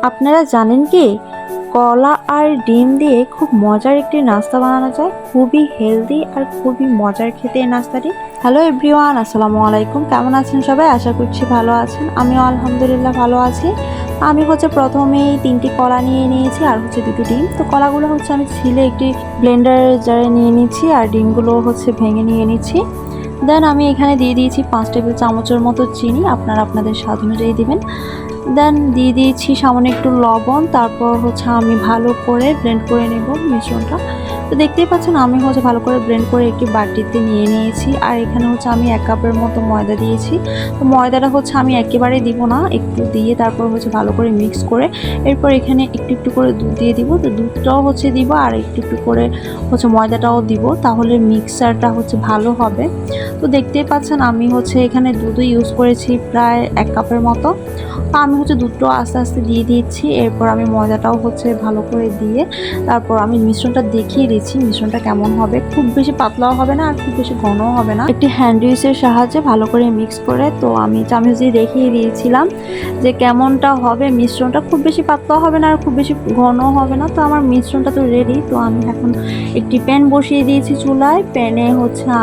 আপনারা জানেন কি, কলা আর ডিম দিয়ে খুব মজার একটি নাস্তা বানানো যায়, খুবই হেলদি আর খুবই মজার খেতে এই নাস্তাটি। হ্যালো এভরিওয়ান, আসসালামু আলাইকুম। কেমন আছেন সবাই? আশা করছি ভালো আছেন। আমিও আলহামদুলিল্লাহ ভালো আছি। আমি প্রথমেই 3টি কলা নিয়ে নিয়েছি আর 2টো ডিম। তো কলাগুলো আমি ছিলে একটি ব্লেন্ডার জারে নিয়ে নিচ্ছি আর ডিমগুলো ভেঙে নিয়ে নিচ্ছি। দেন আমি এখানে দিয়ে দিয়েছি 5 টেবিল চামচের মতো চিনি, আপনারা আপনাদের স্বাদ অনুযায়ী দিবেন। দেন দিয়ে দিয়েছি সামান্য একটু লবণ। তারপর আমি ভালো করে ব্লেন্ড করে নেব মিশ্রণটা। তো দেখতেই পাচ্ছেন আমি ভালো করে ব্লেন্ড করে একটি বাটিতে নিয়ে নিয়েছি। আর এখানে আমি 1 কাপের মতো ময়দা দিয়েছি। তো ময়দাটা আমি একেবারে দিব না, একটু দিয়ে তারপর ভালো করে মিক্স করে এরপর এখানে একটু একটু করে দুধ দিয়ে দিব। তো দুধটাও দিব আর একটু একটু করে ময়দাটাও দিব, তাহলে মিক্সারটা ভালো হবে। তো দেখতেই পাচ্ছেন আমি এখানে দুধও ইউজ করেছি প্রায় 1 কাপের মতো। তো আমি দুধটাও আস্তে আস্তে দিয়ে দিচ্ছি। এরপর আমি ময়দাটাও ভালো করে দিয়ে তারপর আমি মিশ্রণটা দেখিয়ে দিচ্ছি মিশ্রণটা কেমন হবে। খুব বেশি পাতলাও হবে না আর খুব বেশি ঘনও হবে না। একটি হ্যান্ড উইচের সাহায্যে ভালো করে মিক্স করে তো আমি চামচ দিয়ে দেখিয়ে দিয়েছিলাম যে কেমনটা হবে মিশ্রণটা। খুব বেশি পাতলাও হবে না আর খুব বেশি ঘনও হবে না। তো আমার মিশ্রণটা তো রেডি। তো আমি এখন একটি প্যান বসিয়ে দিয়েছি চুলায়। প্যানে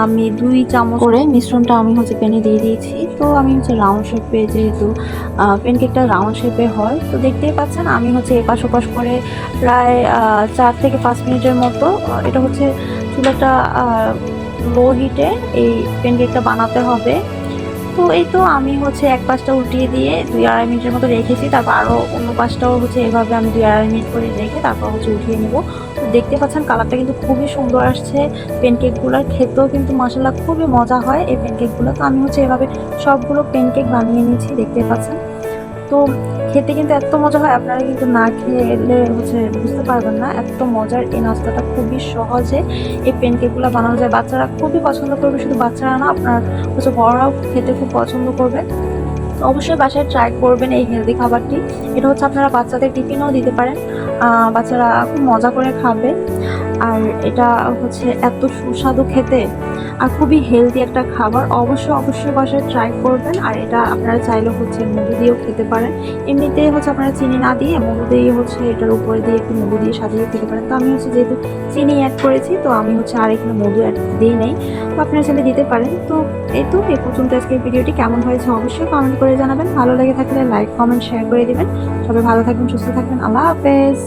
আমি 2 চামচ করে মিশ্রণটা আমি প্যানে দিয়ে দিয়েছি। তো আমি রাউন্ড শেপে, যেহেতু প্যানকেকটা রাউন্ড শেপে হয়, তো দেখতেই পাচ্ছেন আমি এপাশ ওপাশ করে প্রায় 4 থেকে 5 মিনিটের মতো এটা চুলাটা লো হিটে এই প্যানকেকটা বানাতে হবে। তো এই তো আমি এক পাশটা উল্টিয়ে দিয়ে 2-2.5 মিনিটের মতো রেখেছি। তারপর আরও অন্য পাশটাও এভাবে আমি 2-2.5 মিনিট করে রেখে তারপর উঠিয়ে নেব। তো দেখতে পাচ্ছেন কালারটা কিন্তু খুবই সুন্দর আসছে। প্যানকেকগুলোর খেতেও কিন্তু মাশাআল্লাহ খুবই মজা হয় এই প্যানকেকগুলো। তো আমি এভাবে সবগুলো প্যানকেক বানিয়ে নিয়েছি, দেখতে পাচ্ছেন। তো খেতে কিন্তু এত মজা হয়, আপনারা কিন্তু না খেলে বুঝতে পারবেন না এত মজার এই নাস্তাটা। খুবই সহজে এই প্যানকেকগুলো বানানো যায়, বাচ্চারা খুবই পছন্দ করবে। শুধু বাচ্চারা না, আপনার বড়রাও খেতে খুব পছন্দ করবে। অবশ্যই বাসায় ট্রাই করবেন এই হেলদি খাবারটি। এটা আপনারা বাচ্চাদের টিফিনেও দিতে পারেন, বাচ্চারা খুব মজা করে খাবে। আর এটা এত সুস্বাদু খেতে আর খুবই হেলদি একটা খাবার। অবশ্যই বাসায় ট্রাই করবেন। আর এটা আপনারা চাইলে মধু দিয়েও খেতে পারেন। এমনিতে আপনারা চিনি না দিয়ে মধু দিয়ে এটার উপরে দিয়ে একটু মধু দিয়ে সাজিয়ে খেতে পারেন। তো আমি যেহেতু চিনি অ্যাড করেছি, তো আমি আর এখানে মধু অ্যাড দিই নেই। তো আপনারা চাইলে দিতে পারেন। তো এই পর্যন্ত আজকের ভিডিওটি কেমন হয়েছে অবশ্যই কমেন্ট করে জানাবেন। ভালো লেগে থাকলে লাইক, কমেন্ট, শেয়ার করে দিবেন। সবাই ভালো থাকবেন, সুস্থ থাকবেন। আল্লাহ হাফেজ।